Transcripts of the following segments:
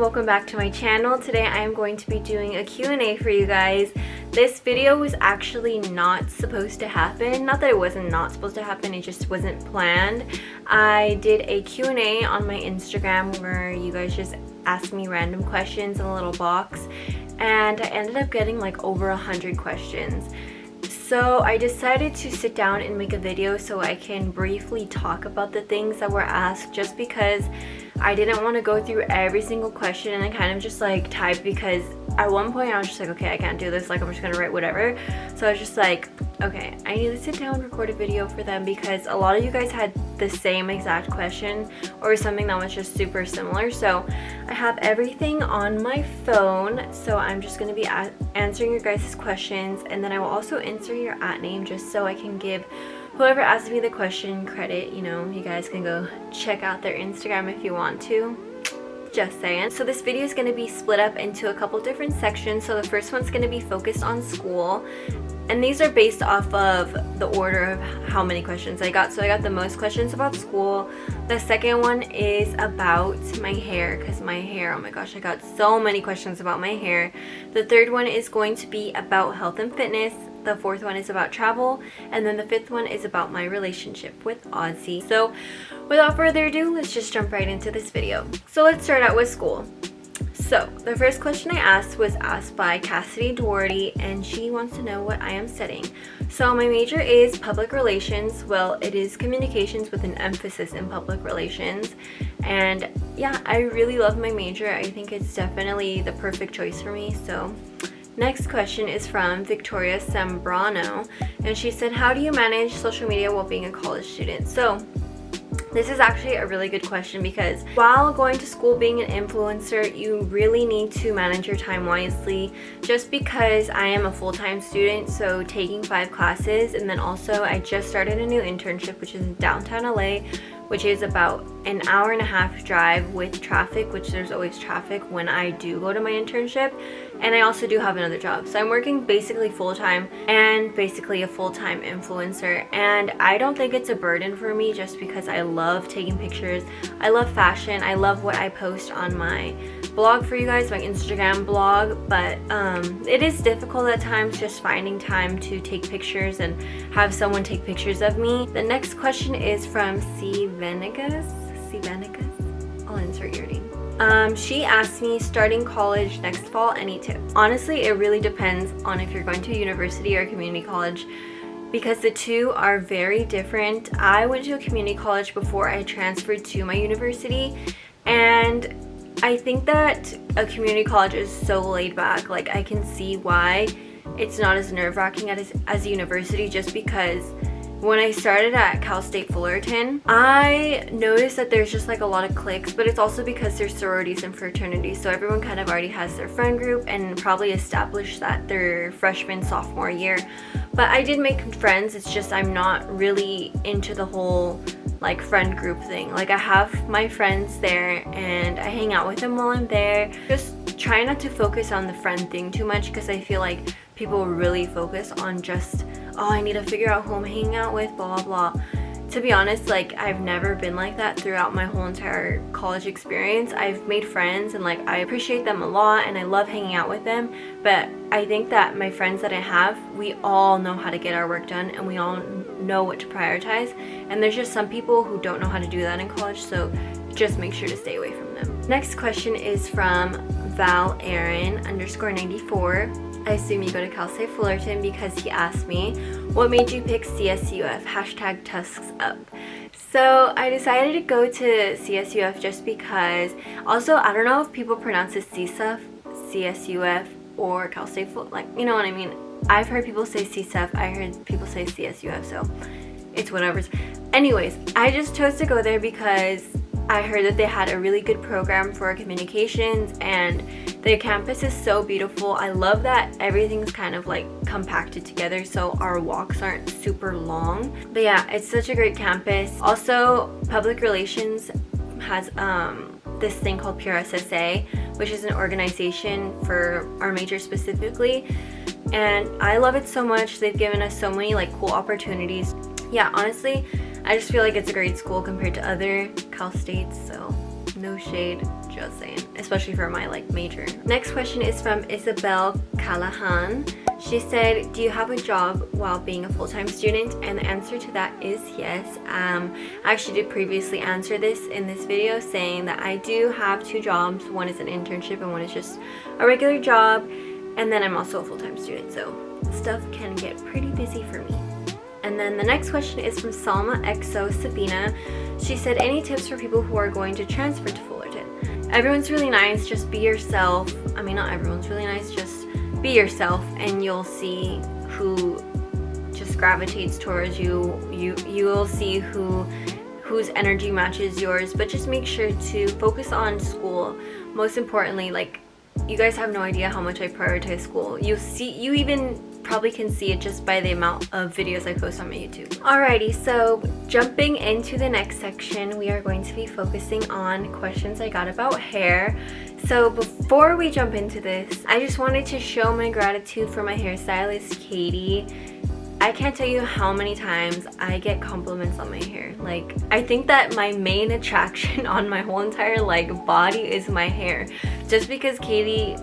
welcome back to my channel. Today I am going to be doing a Q&A for you guys. This video was actually not supposed to happen. Not that it wasn't not supposed to happen, it just wasn't planned. I did a Q&A on my Instagram where you guys just asked me random questions in a little box, and I ended up getting like over 100 questions. So I decided to sit down and make a video so I can briefly talk about the things that were asked, just because I didn't want to go through every single question and I kind of just like type, because at one point I was just like, okay, I can't do this, like I'm just gonna write whatever. So I was just like, okay, I need to sit down and record a video for them, because a lot of you guys had the same exact question or something that was just super similar. So I have everything on my phone, so I'm just going to be answering your guys' questions, and then I will also answer your @name just so I can give whoever asked me the question credit. You know, you guys can go check out their Instagram if you want to. Just saying. So this video is going to be split up into a couple different sections. So the first one's going to be focused on school, and these are based off of the order of how many questions I got. So I got the most questions about school. The second one is about my hair, because my hair, oh my gosh, I got so many questions about my hair. The third one is going to be about health and fitness. The fourth one is about travel, and then the fifth one is about my relationship with Ozzy. So without further ado, let's just jump right into this video. So let's start out with school. So the first question I asked was asked by Cassidy Doherty, and she wants to know what I am studying. So my major is public relations. Well, it is communications with an emphasis in public relations. And yeah, I really love my major. I think it's definitely the perfect choice for me. So next question is from Victoria Sembrano, and she said, how do you manage social media while being a college student? So this is actually a really good question, because while going to school being an influencer, you really need to manage your time wisely. Just because I am a full-time student, so taking 5 classes, and then also I just started a new internship which is in downtown LA, which is about an hour-and-a-half drive with traffic, which there's always traffic when I do go to my internship. And I also do have another job, so I'm working basically full-time and basically a full-time influencer. And I don't think it's a burden for me, just because I love taking pictures, I love fashion, I love what I post on my blog for you guys, my Instagram blog. But it is difficult at times just finding time to take pictures and have someone take pictures of me. The next question is from C. Venegas. I'll insert your name. She asked me, starting college next fall, any tips? Honestly, it really depends on if you're going to a university or a community college, because the two are very different. I went to a community college before I transferred to my university, and I think that a community college is so laid back. Like, I can see why it's not as nerve-wracking as a university, just because when I started at Cal State Fullerton, I noticed that there's just like a lot of cliques, but it's also because there's sororities and fraternities, so everyone kind of already has their friend group and probably established that their freshman, sophomore year. But I did make friends, it's just I'm not really into the whole like friend group thing. Like, I have my friends there and I hang out with them while I'm there. Just try not to focus on the friend thing too much, because I feel like people really focus on just, oh, I need to figure out who I'm hanging out with, blah blah blah. To be honest, like, I've never been like that throughout my whole entire college experience. I've made friends and like I appreciate them a lot and I love hanging out with them, but I think that my friends that I have, we all know how to get our work done and we all know what to prioritize, and there's just some people who don't know how to do that in college, so just make sure to stay away from them. Next question is from Val Aaron _94. I assume you go to Cal State Fullerton, because he asked me, what made you pick CSUF, #TusksUp? So I decided to go to CSUF just because, also I don't know if people pronounce it CSUF or Cal State Fullerton, like, you know what I mean. I've heard people say CSUF, I heard people say CSUF, so it's whatever. Anyways, I just chose to go there because I heard that they had a really good program for communications, and the campus is so beautiful. I love that everything's kind of like compacted together, so our walks aren't super long. But yeah, it's such a great campus. Also, public relations has this thing called Pure SSA, which is an organization for our major specifically, and I love it so much. They've given us so many like cool opportunities. Yeah, honestly, I just feel like it's a great school compared to other Cal States, so no shade, just saying, especially for my like major. Next question is from Isabel Callahan. She said, do you have a job while being a full-time student? And the answer to that is yes. I actually did previously answer this in this video, saying that I do have 2 jobs. One is an internship and one is just a regular job, and then I'm also a full-time student, so stuff can get pretty busy for me. And then the next question is from Salma XO Sabina. She said, any tips for people who are going to transfer to Fullerton? Everyone's really nice, just be yourself. I mean, not everyone's really nice, just be yourself and you'll see who just gravitates towards you. You will see whose energy matches yours, but just make sure to focus on school. Most importantly, like, you guys have no idea how much I prioritize school. You even probably can see it just by the amount of videos I post on my YouTube. Alrighty, so jumping into the next section, we are going to be focusing on questions I got about hair. So before we jump into this, I just wanted to show my gratitude for my hairstylist, Katie. I can't tell you how many times I get compliments on my hair. Like, I think that my main attraction on my whole entire like body is my hair, just because Katie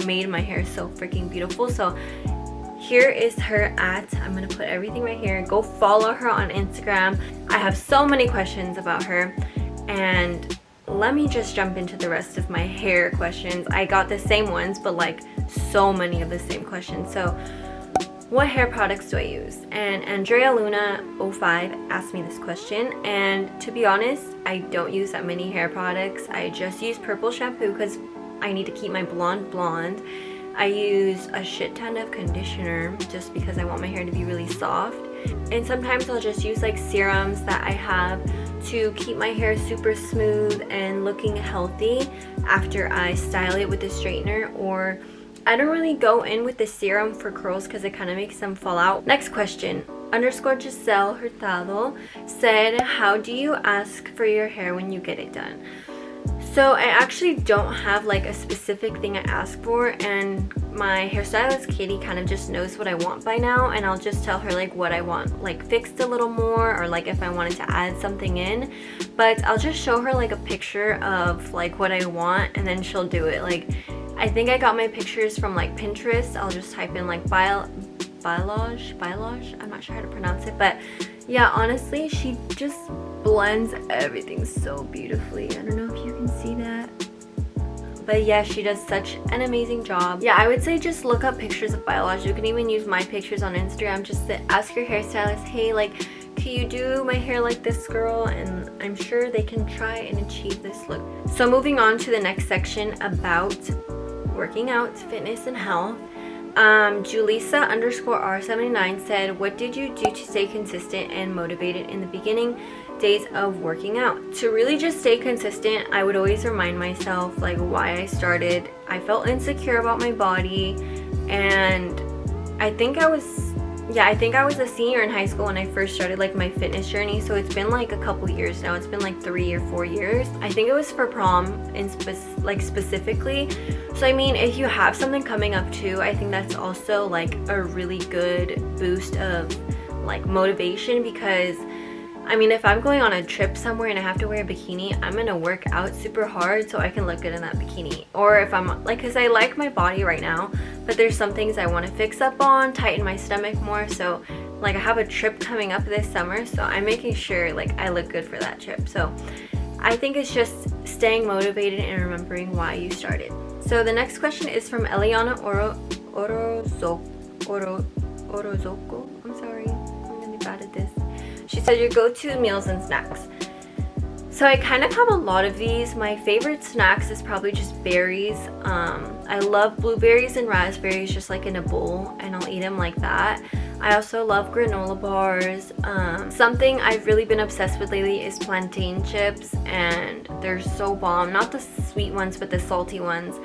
made my hair so freaking beautiful. So here is her I'm gonna put everything right here. Go follow her on Instagram. I have so many questions about her, and let me just jump into the rest of my hair questions. I got the same ones, but like so many of the same questions. So what hair products do I use? And Andrea Luna 05 asked me this question, and to be honest, I don't use that many hair products. I just use purple shampoo because I need to keep my blonde. I use a shit ton of conditioner just because I want my hair to be really soft, and sometimes I'll just use like serums that I have to keep my hair super smooth and looking healthy after I style it with a straightener. Or I don't really go in with the serum for curls because it kind of makes them fall out. Next question, _Giselle Hurtado said, how do you ask for your hair when you get it done? So I actually don't have like a specific thing I ask for, and my hairstylist Katie kind of just knows what I want by now, and I'll just tell her like what I want, like fixed a little more, or like if I wanted to add something in. But I'll just show her like a picture of like what I want, and then she'll do it. Like, I think I got my pictures from like Pinterest. I'll just type in like balayage, I'm not sure how to pronounce it, but yeah, honestly, she just blends everything so beautifully. I don't know if you can see that, but yeah, she does such an amazing job. Yeah, I would say just look up pictures of balayage. You can even use my pictures on Instagram. Just to ask your hairstylist, hey, like, can you do my hair like this, girl? And I'm sure they can try and achieve this look. So moving on to the next section about working out, fitness, and health. Julissa _R79 said, what did you do to stay consistent and motivated in the beginning days of working out? To really just stay consistent, I would always remind myself like why I started. I felt insecure about my body, and I think I was a senior in high school when I first started like my fitness journey. So it's been like a couple years now. It's been like 3 or 4 years. I think it was for prom in specifically. So I mean, if you have something coming up too, I think that's also like a really good boost of like motivation, because I mean, if I'm going on a trip somewhere and I have to wear a bikini, I'm gonna work out super hard so I can look good in that bikini. Or if I'm like, because I like my body right now, but there's some things I want to fix up on, tighten my stomach more. So like, I have a trip coming up this summer, so I'm making sure like I look good for that trip. So I think it's just staying motivated and remembering why you started. So the next question is from Eliana Orozco. I'm sorry, I'm really bad at this. She said, your go-to meals and snacks. So I kind of have a lot of these. My favorite snacks is probably just berries. I love blueberries and raspberries just like in a bowl, and I'll eat them like that. I also love granola bars. Something I've really been obsessed with lately is plantain chips, and they're so bomb. Not the sweet ones, but the salty ones.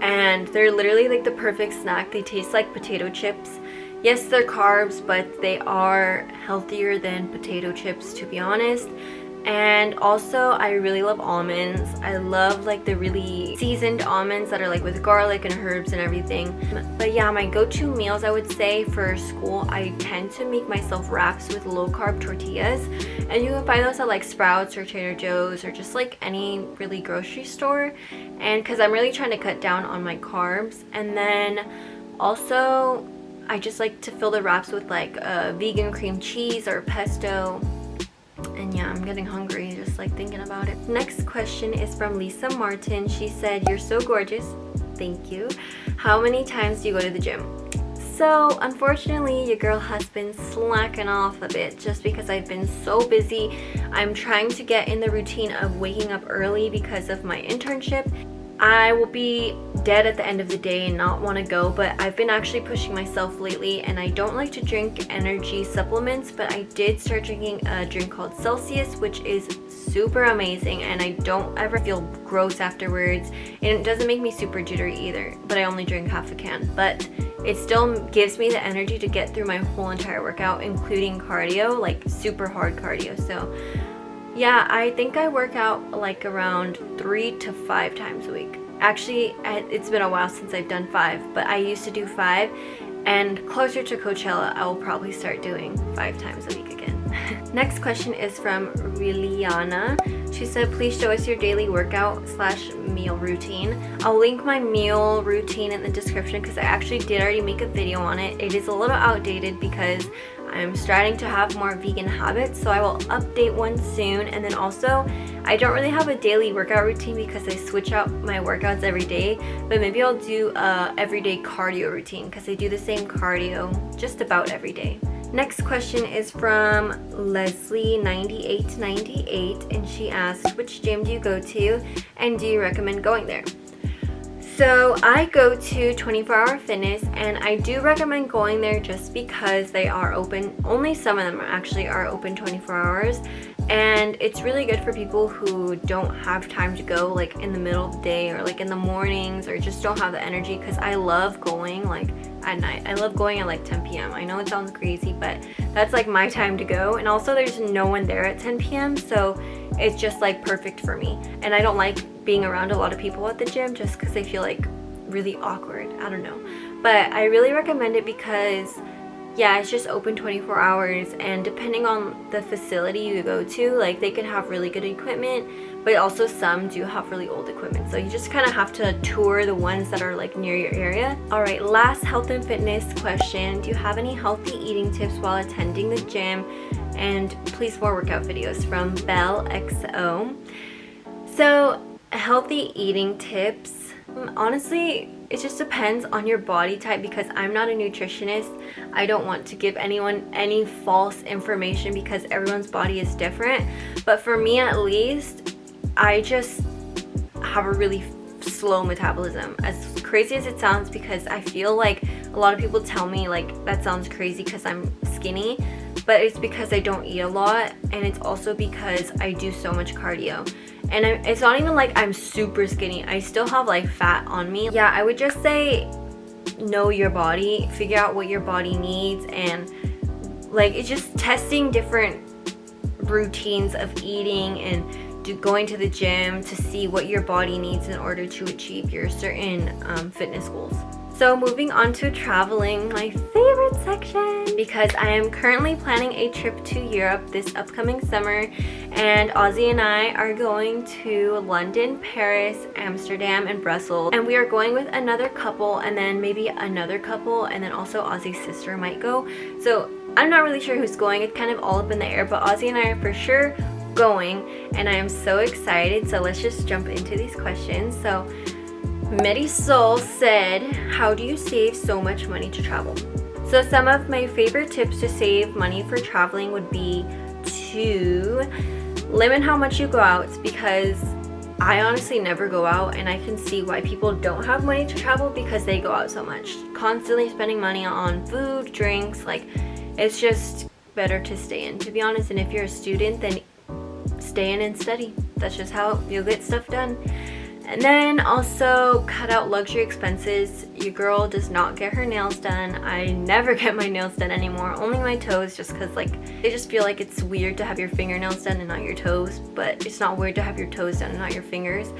And they're literally like the perfect snack. They taste like potato chips. Yes, they're carbs, but they are healthier than potato chips, to be honest. And also I really love almonds. I love like the really seasoned almonds that are like with garlic and herbs and everything. But yeah, my go-to meals, I would say for school, I tend to make myself wraps with low-carb tortillas, and you can find those at like Sprouts or Trader Joe's or just like any really grocery store. And because I'm really trying to cut down on my carbs. And then also I just like to fill the wraps with like vegan cream cheese or pesto. And yeah, I'm getting hungry just like thinking about it. Next question is from Lisa Martin. She said, "You're so gorgeous." Thank you. "How many times do you go to the gym?" So unfortunately, your girl has been slacking off a bit just because I've been so busy. I'm trying to get in the routine of waking up early because of my internship. I will be dead at the end of the day and not want to go, but I've been actually pushing myself lately, and I don't like to drink energy supplements, but I did start drinking a drink called Celsius, which is super amazing, and I don't ever feel gross afterwards, and it doesn't make me super jittery either, but I only drink half a can. But it still gives me the energy to get through my whole entire workout, including cardio, like super hard cardio. So yeah, I think I work out like around 3 to 5 times a week. Actually, it's been a while since I've done 5, but I used to do 5, and closer to Coachella, I will probably start doing 5 times a week again. Next question is from Bryanna. She said, "Please show us your daily workout / meal routine." I'll link my meal routine in the description because I actually did already make a video on it. It is a little outdated because I'm starting to have more vegan habits, so I will update one soon. And then also, I don't really have a daily workout routine because I switch out my workouts every day, but maybe I'll do a everyday cardio routine because I do the same cardio just about every day. Next question is from Leslie9898, and she asked, "Which gym do you go to and do you recommend going there?" So I go to 24 Hour Fitness, and I do recommend going there just because they are open. Only some of them actually are open 24 hours, and it's really good for people who don't have time to go like in the middle of the day or like in the mornings or just don't have the energy, because I love going like at night. I love going at like 10 p.m. I know it sounds crazy, but that's like my time to go. And also there's no one there at 10 p.m. so it's just like perfect for me. And I don't like being around a lot of people at the gym just because I feel like really awkward. I don't know. But I really recommend it because yeah, it's just open 24 hours, and depending on the facility you go to, like they can have really good equipment, but also some do have really old equipment, so you just kind of have to tour the ones that are like near your area. All right, last health and fitness question: do you have any healthy eating tips while attending the gym? And please, more workout videos. From Belle XO. So healthy eating tips, honestly, it just depends on your body type, because I'm not a nutritionist. I don't want to give anyone any false information because everyone's body is different. But for me at least, I just have a really slow metabolism, as crazy as it sounds, because I feel like a lot of people tell me like that sounds crazy because I'm skinny, but it's because I don't eat a lot, and it's also because I do so much cardio. And it's not even like I'm super skinny. I still have like fat on me. Yeah, I would just say know your body, figure out what your body needs, and like it's just testing different routines of eating and going to the gym to see what your body needs in order to achieve your certain fitness goals. So moving on to traveling, my favorite section, because I am currently planning a trip to Europe this upcoming summer, and Ozzy and I are going to London, Paris, Amsterdam, and Brussels, and we are going with another couple, and then maybe another couple, and then also Ozzy's sister might go. So I'm not really sure who's going. It's kind of all up in the air, but Ozzy and I are for sure going, and I am so excited. So let's just jump into these questions. So Medisol said, "How do you save so much money to travel?" So some of my favorite tips to save money for traveling would be to limit how much you go out, because I honestly never go out, and I can see why people don't have money to travel because they go out so much, constantly spending money on food, drinks. Like, it's just better to stay in, to be honest. And if you're a student, then stay in and study. That's just how you'll get stuff done. And then also cut out luxury expenses. Your girl does not get her nails done. I never get my nails done anymore, only my toes, just because like they just feel like it's weird to have your fingernails done and not your toes, but it's not weird to have your toes done and not your fingers.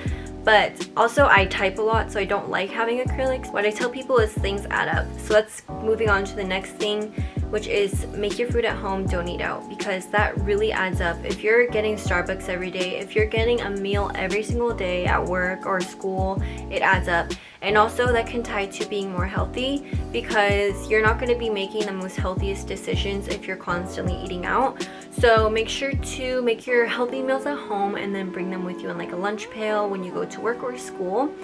But also I type a lot, so I don't like having acrylics. What I tell people is things add up. So let's moving on to the next thing, which is make your food at home, don't eat out, because that really adds up. If you're getting Starbucks every day, if you're getting a meal every single day at work or school, it adds up. And also that can tie to being more healthy, because you're not going to be making the most healthiest decisions if you're constantly eating out. So make sure to make your healthy meals at home and then bring them with you in like a lunch pail when you go to work or school,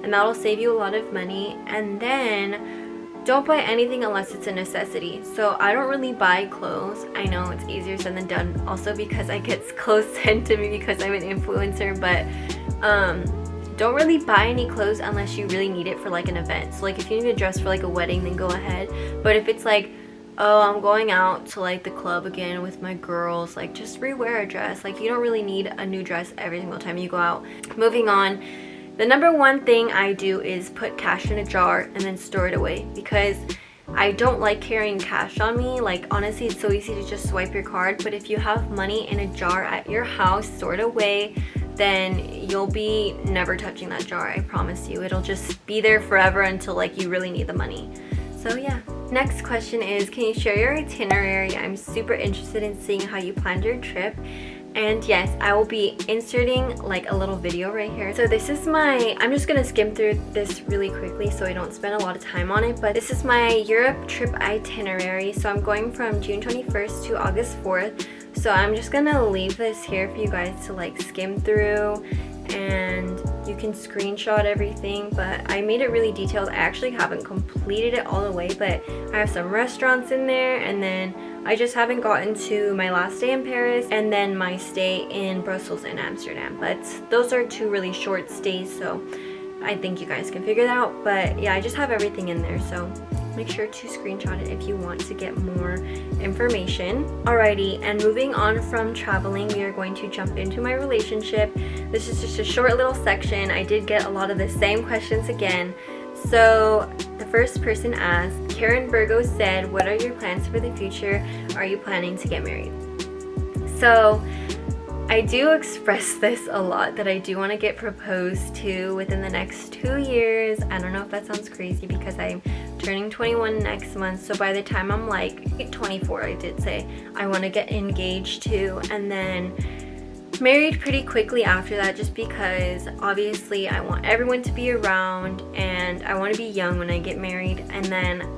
and that'll save you a lot of money. And then don't buy anything unless it's a necessity. So I don't really buy clothes. I know it's easier said than done, also because I get clothes sent to me because I'm an influencer, but don't really buy any clothes unless you really need it for like an event. So like if you need a dress for like a wedding, then go ahead. But if it's like, oh, I'm going out to like the club again with my girls, like just rewear a dress. Like you don't really need a new dress every single time you go out. Moving on, the number one thing I do is put cash in a jar and then store it away, because I don't like carrying cash on me. Like honestly, it's so easy to just swipe your card, but if you have money in a jar at your house stored away, then you'll be never touching that jar. I promise you, it'll just be there forever until like you really need the money. So yeah. Next question is, can you share your itinerary? I'm super interested in seeing how you planned your trip. And yes, I will be inserting like a little video right here. So this is my, I'm just gonna skim through this really quickly so I don't spend a lot of time on it, but this is my Europe trip itinerary. So I'm going from June 21st to August 4th. So I'm just gonna leave this here for you guys to like skim through, and you can screenshot everything, but I made it really detailed. I actually haven't completed it all the way, but I have some restaurants in there, and then I just haven't gotten to my last day in Paris and then my stay in Brussels and Amsterdam. But those are two really short stays, so I think you guys can figure that out. But yeah, I just have everything in there, so make sure to screenshot it if you want to get more information. Alrighty, and moving on from traveling, we are going to jump into my relationship. This is just a short little section. I did get a lot of the same questions again. So the first person asked, Karen Virgo said, what are your plans for the future? Are you planning to get married? So I do express this a lot, that I do want to get proposed to within the next 2 years. I don't know if that sounds crazy because I'm turning 21 next month, so by the time I'm like 24, I did say I want to get engaged to, and then married pretty quickly after that, just because obviously I want everyone to be around and I want to be young when I get married, and then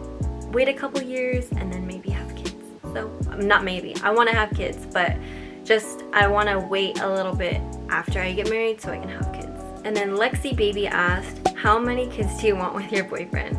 wait a couple years and then maybe have kids. So not maybe, I want to have kids, but just I want to wait a little bit after I get married so I can have kids. And then Lexi Baby asked, how many kids do you want with your boyfriend?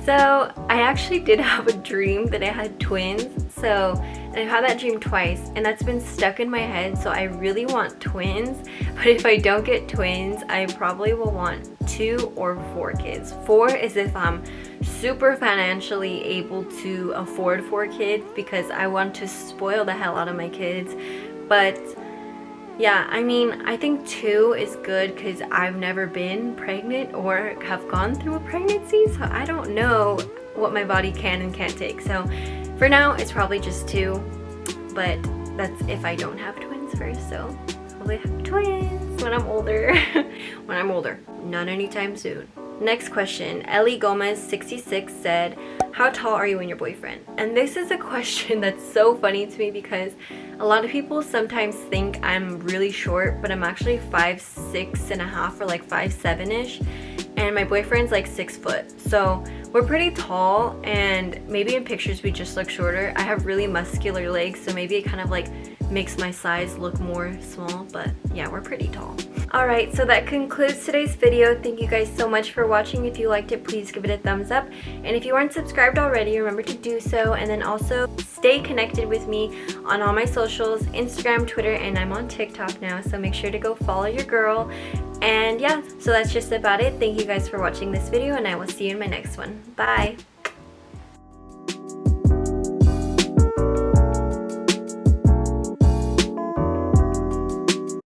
So I actually did have a dream that I had twins, and I've had that dream twice, and that's been stuck in my head. So I really want twins, but if I don't get twins, I probably will want 2 or 4 kids. 4 is if I'm super financially able to afford 4 kids, because I want to spoil the hell out of my kids. But yeah, I mean, I think 2 is good because I've never been pregnant or have gone through a pregnancy, so I don't know what my body can and can't take. So for now, it's probably just 2, but that's if I don't have twins first. So hopefully I have twins when I'm older. When I'm older, not anytime soon. Next question, Ellie Gomez 66 said, how tall are you and your boyfriend? And this is a question that's so funny to me because a lot of people sometimes think I'm really short, but I'm actually 5'6.5" or like 5'7"-ish, and my boyfriend's like 6 foot. So we're pretty tall, and maybe in pictures we just look shorter. I have really muscular legs, so maybe it kind of like makes my size look more small, but yeah, we're pretty tall. Alright, so that concludes today's video. Thank you guys so much for watching. If you liked it, please give it a thumbs up. And if you aren't subscribed already, remember to do so. And then also stay connected with me on all my socials, Instagram, Twitter, and I'm on TikTok now. So make sure to go follow your girl. And yeah, so that's just about it. Thank you guys for watching this video, and I will see you in my next one. Bye!